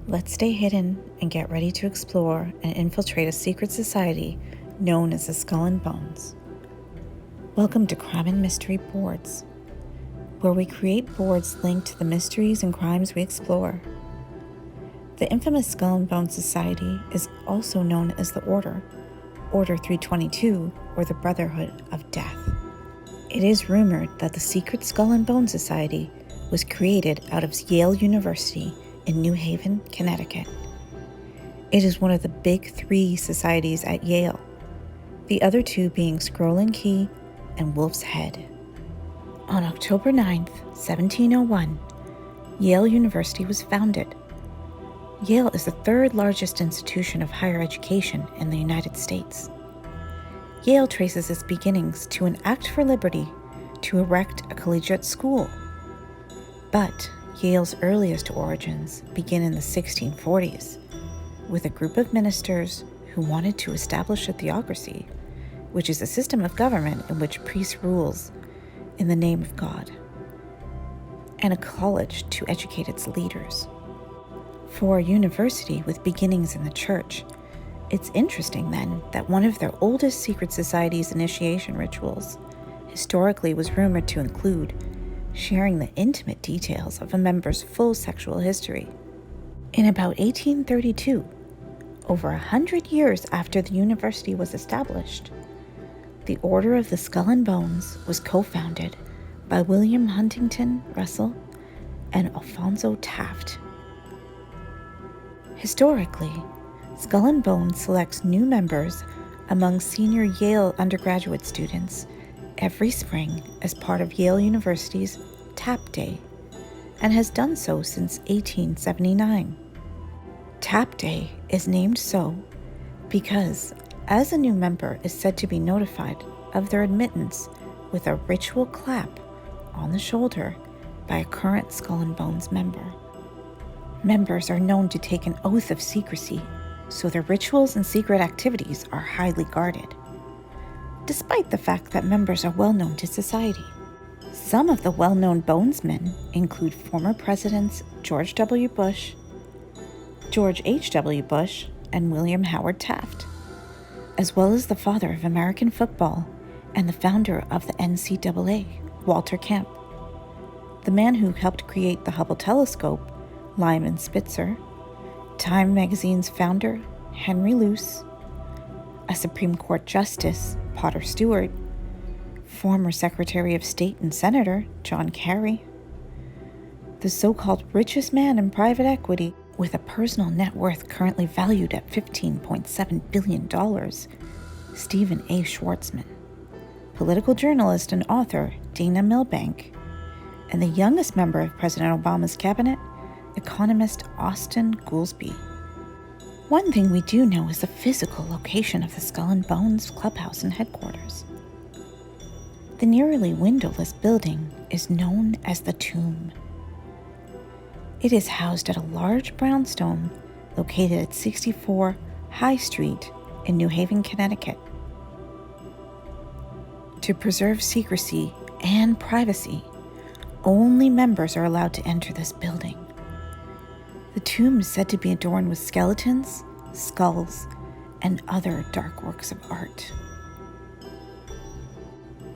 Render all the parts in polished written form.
Let's stay hidden and get ready to explore and infiltrate a secret society known as the Skull and Bones. Welcome to Crime and Mystery Boards, where we create boards linked to the mysteries and crimes we explore. The infamous Skull and Bones Society is also known as the Order 322, or the Brotherhood of Death. It is rumored that the secret Skull and Bones Society was created out of Yale University in New Haven, Connecticut. It is one of the big three societies at Yale, the other two being Scroll and Key and Wolf's Head. On October 9th, 1701, Yale University was founded. Yale is the third largest institution of higher education in the United States. Yale traces its beginnings to an act for liberty to erect a collegiate school. But Yale's earliest origins begin in the 1640s, with a group of ministers who wanted to establish a theocracy, which is a system of government in which priest rules in the name of God, and a college to educate its leaders. For a university with beginnings in the church, it's interesting then that one of their oldest secret society's initiation rituals historically was rumored to include sharing the intimate details of a member's full sexual history. In about 1832, over 100 years after the university was established, the Order of the Skull and Bones was co-founded by William Huntington Russell and Alphonso Taft. Historically, Skull and Bones selects new members among senior Yale undergraduate students every spring as part of Yale University's Tap Day, and has done so since 1879. Tap Day is named so because, as a new member is said to be notified of their admittance with a ritual clap on the shoulder by a current Skull and Bones member. Members are known to take an oath of secrecy, so their rituals and secret activities are highly guarded, despite the fact that members are well known to society. Some of the well-known Bonesmen include former presidents George W. Bush, George H.W. Bush, and William Howard Taft, as well as the father of American football and the founder of the NCAA, Walter Camp, the man who helped create the Hubble telescope, Lyman Spitzer, Time magazine's founder, Henry Luce, a Supreme Court Justice, Potter Stewart, former Secretary of State and Senator, John Kerry, the so-called richest man in private equity with a personal net worth currently valued at $15.7 billion, Stephen A. Schwartzman, political journalist and author, Dana Milbank, and the youngest member of President Obama's cabinet, economist Austin Goolsbee. One thing we do know is the physical location of the Skull and Bones clubhouse and headquarters. The nearly windowless building is known as the Tomb. It is housed at a large brownstone located at 64 High Street in New Haven, Connecticut. To preserve secrecy and privacy, only members are allowed to enter this building. The tomb is said to be adorned with skeletons, skulls, and other dark works of art.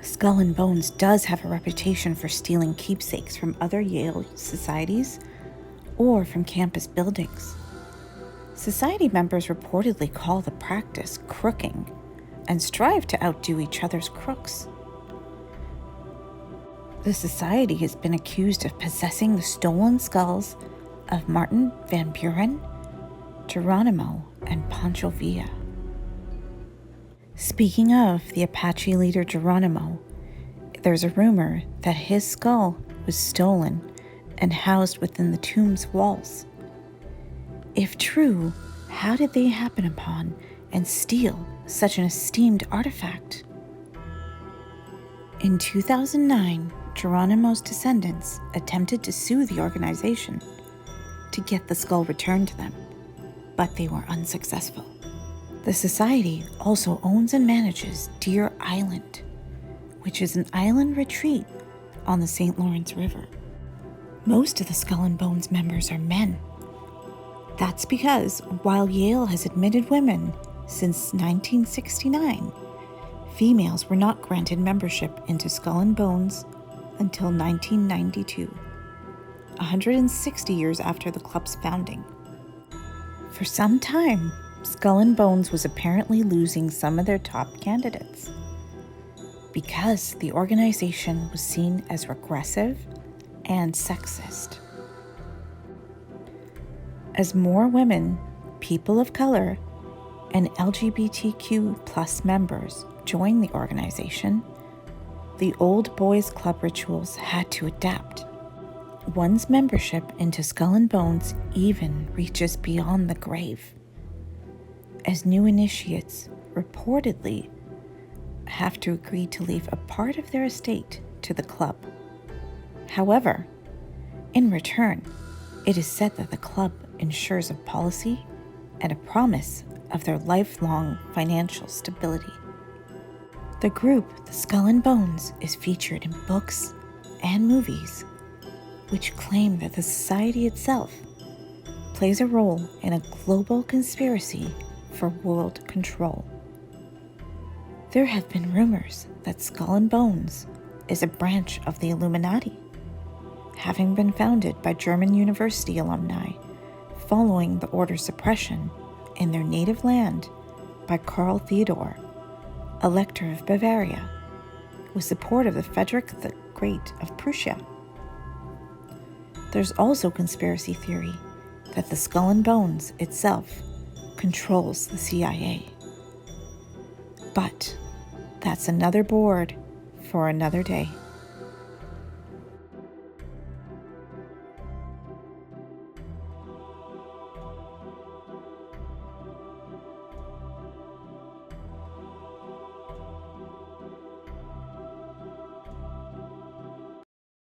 Skull and Bones does have a reputation for stealing keepsakes from other Yale societies or from campus buildings. Society members reportedly call the practice crooking and strive to outdo each other's crooks. The society has been accused of possessing the stolen skulls of Martin Van Buren, Geronimo, and Pancho Villa. Speaking of the Apache leader Geronimo, there's a rumor that his skull was stolen and housed within the tomb's walls. If true, how did they happen upon and steal such an esteemed artifact? In 2009, Geronimo's descendants attempted to sue the organization to get the skull returned to them, but they were unsuccessful. The society also owns and manages Deer Island, which is an island retreat on the St. Lawrence River. Most of the Skull and Bones members are men, That's because while Yale has admitted women since 1969, females were not granted membership into Skull and Bones until 1992, 160 years after the club's founding. For some time, Skull and Bones was apparently losing some of their top candidates because the organization was seen as regressive and sexist. As more women, people of color, and LGBTQ+ members joined the organization, the old boys club rituals had to adapt. One's membership into Skull and Bones even reaches beyond the grave, as new initiates reportedly have to agree to leave a part of their estate to the club. However, in return, it is said that the club ensures a policy and a promise of their lifelong financial stability. The group, the Skull and Bones, is featured in books and movies, which claim that the society itself plays a role in a global conspiracy for world control. There have been rumors that Skull and Bones is a branch of the Illuminati, having been founded by German university alumni following the order's suppression in their native land by Karl Theodor, Elector of Bavaria, with support of the Frederick the Great of Prussia. There's also conspiracy theory that the Skull and Bones itself controls the CIA. But that's another board for another day.